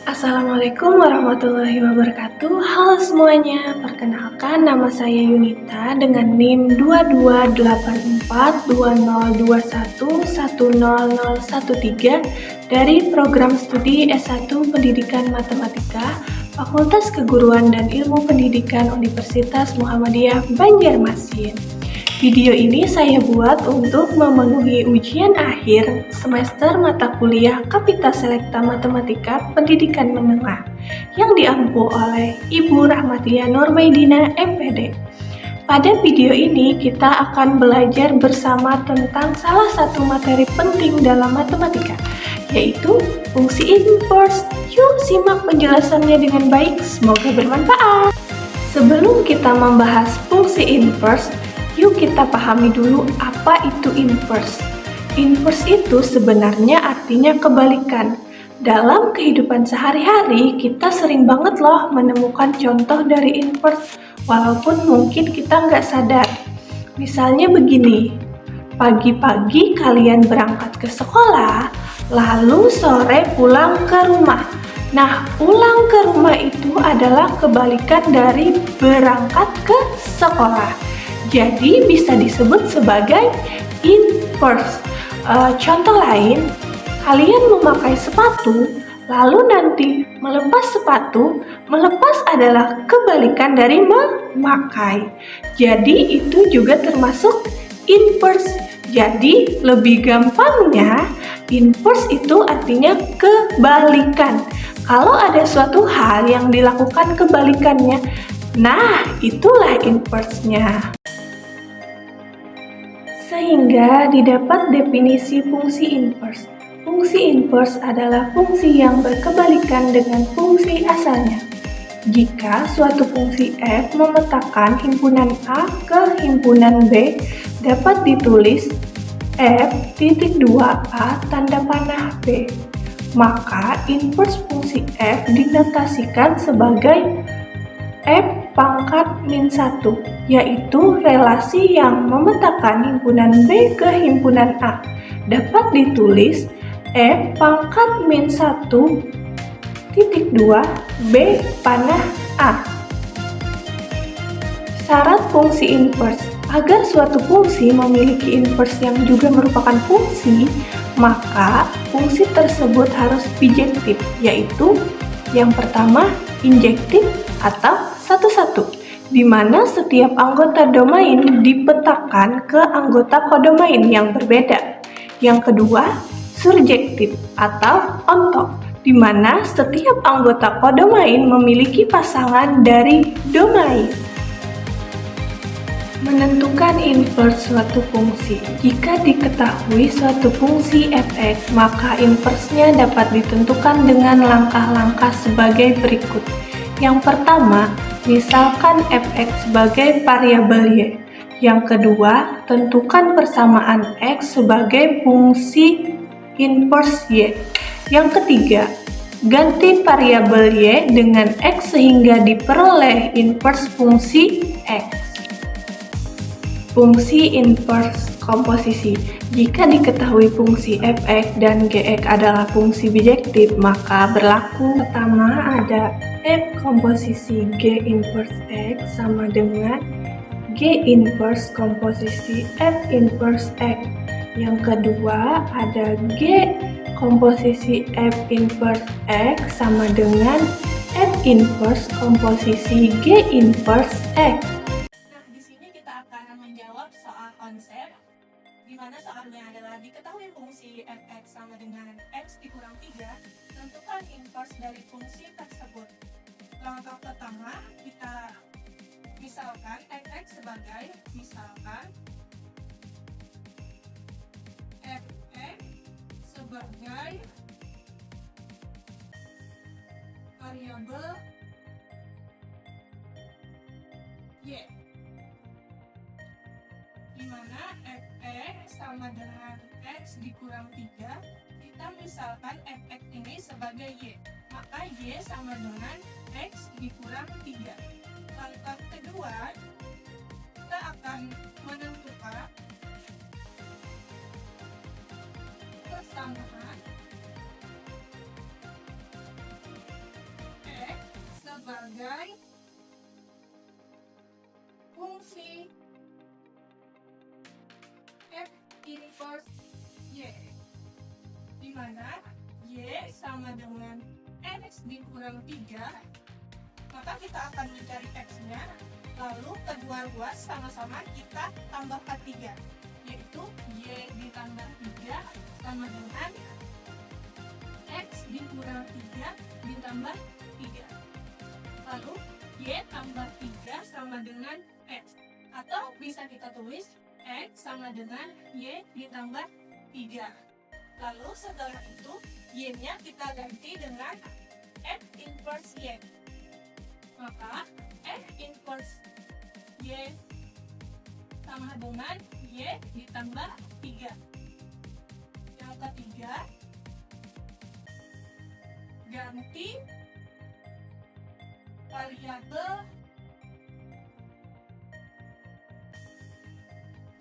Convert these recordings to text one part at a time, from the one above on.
Assalamualaikum warahmatullahi wabarakatuh. Halo semuanya, perkenalkan nama saya Yunita dengan NIM 22842021100013 dari program studi S1 Pendidikan Matematika Fakultas Keguruan dan Ilmu Pendidikan Universitas Muhammadiyah Banjarmasin. Video ini saya buat untuk memenuhi ujian akhir semester mata kuliah Kapita Selekta Matematika Pendidikan Menengah yang diampu oleh Ibu Rahmatia Nurmaidina MPD. Pada video ini kita akan belajar bersama tentang salah satu materi penting dalam matematika, yaitu fungsi inverse. Yuk simak penjelasannya dengan baik, semoga bermanfaat. Sebelum kita membahas fungsi inverse, yuk kita pahami dulu apa itu inverse. Inverse itu sebenarnya artinya kebalikan. Dalam kehidupan sehari-hari, kita sering banget loh menemukan contoh dari inverse, walaupun mungkin kita nggak sadar. Misalnya begini, pagi-pagi kalian berangkat ke sekolah, lalu sore pulang ke rumah. Nah, pulang ke rumah itu adalah kebalikan dari berangkat ke sekolah. Jadi bisa disebut sebagai inverse. Contoh lain, kalian memakai sepatu, lalu nanti melepas sepatu. Melepas adalah kebalikan dari memakai. Jadi itu juga termasuk inverse. Jadi lebih gampangnya, inverse itu artinya kebalikan. Kalau ada suatu hal yang dilakukan kebalikannya, nah itulah inverse-nya. Sehingga didapat definisi fungsi inverse. Fungsi inverse adalah fungsi yang berkebalikan dengan fungsi asalnya. Jika suatu fungsi f memetakan himpunan A ke himpunan B, dapat ditulis f.2a tanda panah B. Maka inverse fungsi f dinotasikan sebagai f pangkat min 1, yaitu relasi yang memetakan himpunan B ke himpunan A. Dapat ditulis f pangkat min 1 titik 2 B panah A. Syarat fungsi inverse. Agar suatu fungsi memiliki inverse yang juga merupakan fungsi, maka fungsi tersebut harus bijektif, yaitu yang pertama injektif atau satu-satu, di mana setiap anggota domain dipetakan ke anggota kodomain yang berbeda. Yang kedua, surjektif atau onto, di mana setiap anggota kodomain memiliki pasangan dari domain. Menentukan inverse suatu fungsi. Jika diketahui suatu fungsi f(x), maka inverse-nya dapat ditentukan dengan langkah-langkah sebagai berikut. Yang pertama, misalkan f(x) sebagai variabel y. Yang kedua, tentukan persamaan x sebagai fungsi inverse y. Yang ketiga, ganti variabel y dengan x sehingga diperoleh inverse fungsi x. Fungsi inverse komposisi. Jika diketahui fungsi f(x) dan g(x) adalah fungsi bijektif, maka berlaku pertama ada f komposisi g inverse x sama dengan g inverse komposisi f inverse x. Yang kedua ada g komposisi f inverse x sama dengan f inverse komposisi g inverse x. Menjawab soal konsep, di mana soalnya adalah diketahui fungsi f(x) sama dengan x dikurang 3, tentukan inverse dari fungsi tersebut. Langkah pertama, kita misalkan f(x) sebagai f(x) sebagai variabel y, di mana f(x) sama dengan x dikurang 3, kita misalkan f(x) ini sebagai y, maka y sama dengan x dikurang 3. Langkah kedua, kita akan menentukan persamaan X sebagai fungsi F inverse Y, di mana Y sama dengan X dikurang 3, maka kita akan mencari X-nya, lalu kedua ruas sama-sama kita tambahkan 3, yaitu Y ditambah 3 sama dengan X dikurang 3 ditambah 3. Lalu Y tambah 3 sama dengan X, atau bisa kita tulis X sama dengan Y ditambah 3. Lalu setelah itu Y-nya kita ganti dengan F inverse Y. Maka F inverse Y sama dengan Y ditambah 3. Yang ketiga, ganti variabel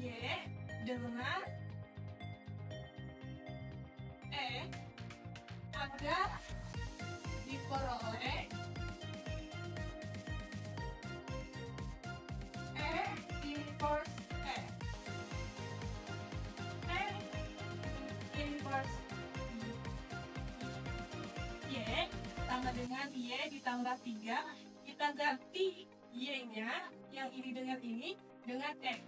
Y dengan agar diperoleh inverse inverse Y sama dengan Y ditambah 3. Kita ganti Y-nya yang ini dengan X,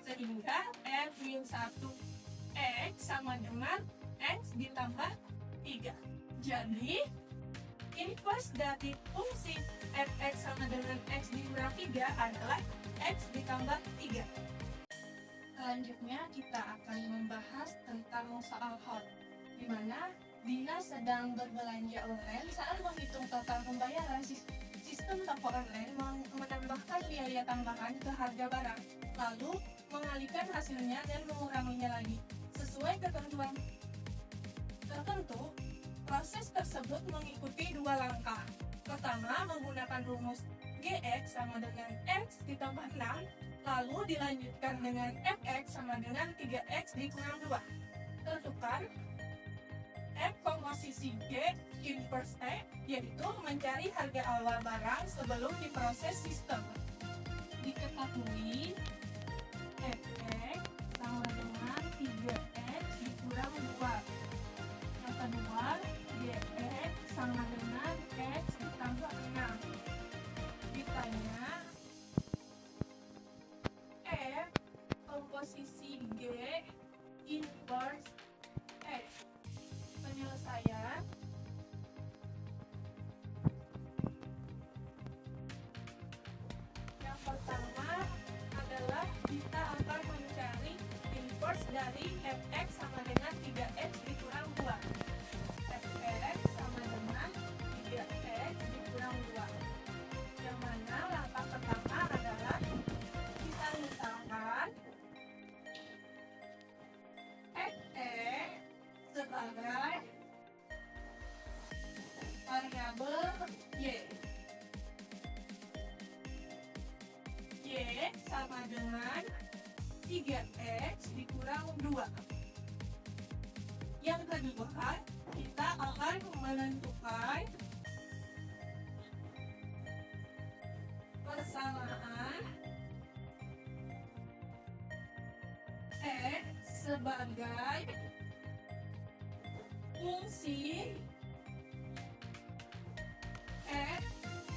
sehingga F-1 X sama dengan X ditambah 3. Jadi inverse dari fungsi Fx sama dengan X dikurang 3 adalah X ditambah 3. Selanjutnya kita akan membahas tentang soal hot, di mana Dina sedang berbelanja online. Saat menghitung total pembayaran, sistem toko online menambahkan biaya tambahan ke harga barang, lalu mengalihkan hasilnya dan menguranginya lagi sesuai ketentuan tertentu. Proses tersebut mengikuti 2 langkah. Pertama, menggunakan rumus Gx sama dengan X ditambah 6, lalu dilanjutkan dengan Fx sama dengan 3X dikurang 2. Tentukan F komposisi G inverse X, yaitu mencari harga awal barang sebelum diproses sistem. Diketahui Fx sama dengan 3X dikurang 2. Yang kedua, Gx sama dengan X ditambah 6. Ditanya F komposisi G inverse X. Penyelesaian yang pertama adalah kita akan mencari inverse dari Fx sama dengan 3X dikurang 2. Fx sama dengan 3X dikurang 2, yang mana langkah pertama adalah kita misalkan Fx sebagai variabel Y. Y sama dengan 3X dikurang 2. Yang kedua, kita akan menentukan persamaan X sebagai fungsi F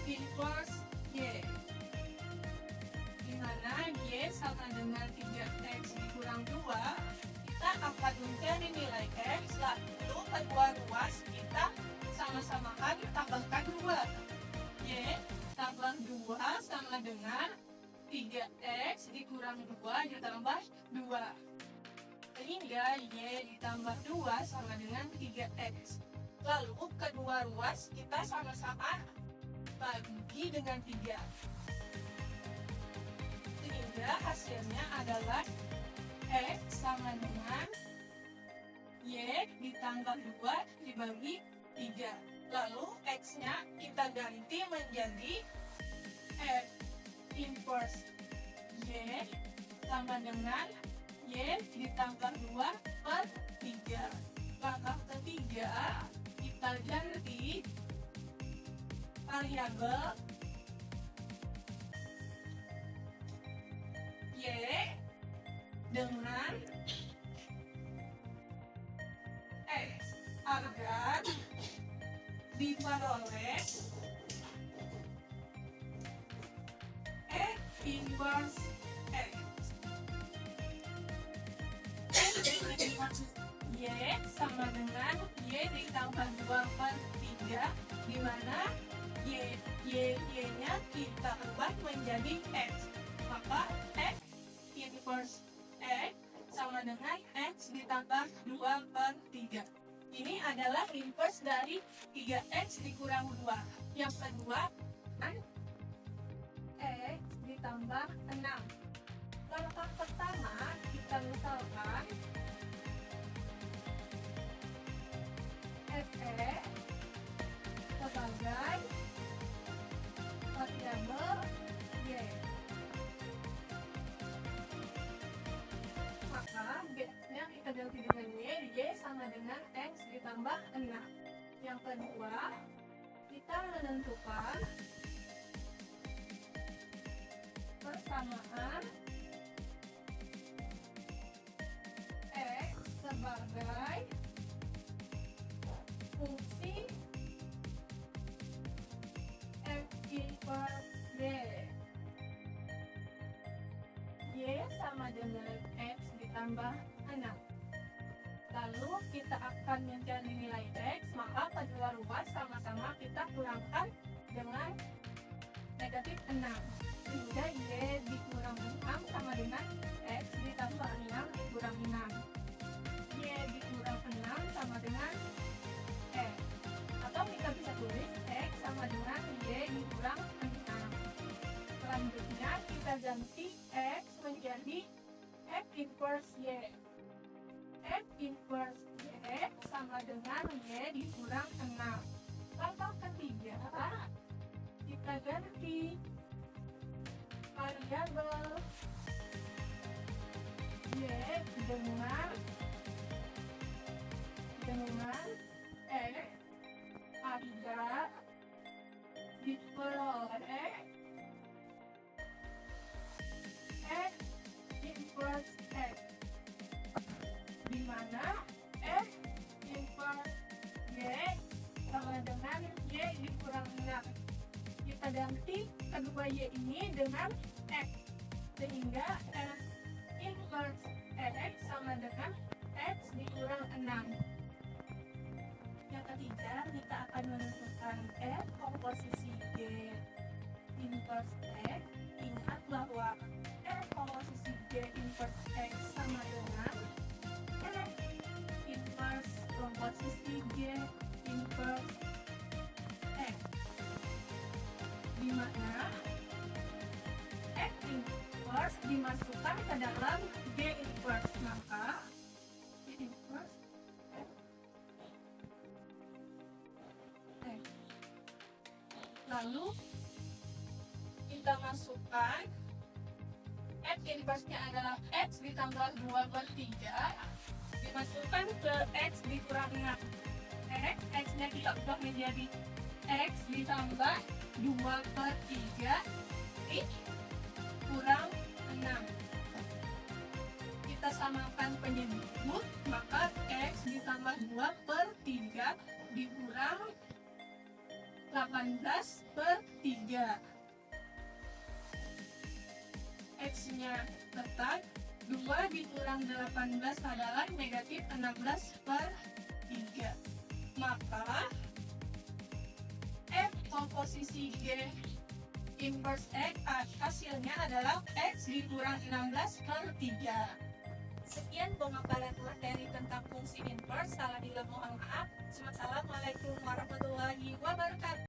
inverse Y, di mana Y sama dengan 3X dikurang 2. Kita akan mencari nilai X, lalu kedua ruas kita sama-samakan tambahkan 2. Y tambah 2 sama dengan 3X dikurang 2 ditambah 2. Sehingga Y ditambah 2 sama dengan 3X. Lalu kedua ruas kita sama-sama bagi dengan 3. Sehingga hasilnya adalah X sama dengan Y ditambah 2 dibagi 3. Lalu X-nya kita ganti menjadi F inverse Y sama dengan Y ditambah 2 per 3. Maka ketiga, kita ganti variabel Y dengan X agar diperoleh X inverse X. Y sama dengan Y ditambah 2/3, di mana Y-nya kita ubah menjadi X. Maka X inverse X sama dengan X ditambah 2/3. Ini adalah inverse dari 3X dikurang 2. Yang kedua, X ditambah 6. Langkah pertama, kita misalkan FE sebagai variabel Y. Maka X-nya kita ganti dengan Y sama dengan X ditambah 6. Yang kedua, kita menentukan persamaan X sebagai fungsi F inverse Y sama dengan X ditambah 6. Lalu kita akan mencari nilai X, maka kedua ruas sama-sama kita kurangkan dengan negatif 6, sehingga Y dikurang 6 sama dengan X ditambah 6 dikurang 6. Y dikurang 6 sama dengan X, atau kita bisa tulis X sama dengan Y dikurang 6. Selanjutnya kita ganti X menjadi F inverse Y. F inverse Y sama dengan Y dikurang 6. Langkah ketiga, kita ganti variabel Y dengan X agar diperoleh X inverse X, di mana X inverse Y sama dengan Y dikurang 6. Kita ganti kedua Y ini dengan X, sehingga X inverse X sama dengan X dikurang 6. Yang ketiga, kita akan menentukan F komposisi G inverse X. Ingat bahwa F komposisi G inverse X sama dengan F inverse komposisi G inverse X, di mana F inverse dimasukkan ke dalam G inverse, maka G inverse X. Lalu kita masukkan F inverse-nya adalah X ditambah 2/3, dimasukkan ke X dikurang 6. X-nya kita ubah menjadi X ditambah 2/3 dikurang 6. Kita samakan penyebut, maka X ditambah 2/3 dikurang 18/3. X-nya tetap, 2 dikurang 18 adalah negatif 16/3. Maka F komposisi G inverse X hasilnya adalah X dikurang 16/3. Sekian pemaparan materi tentang fungsi inverse. Salah bila mohon maaf. Assalamualaikum warahmatullahi wabarakatuh.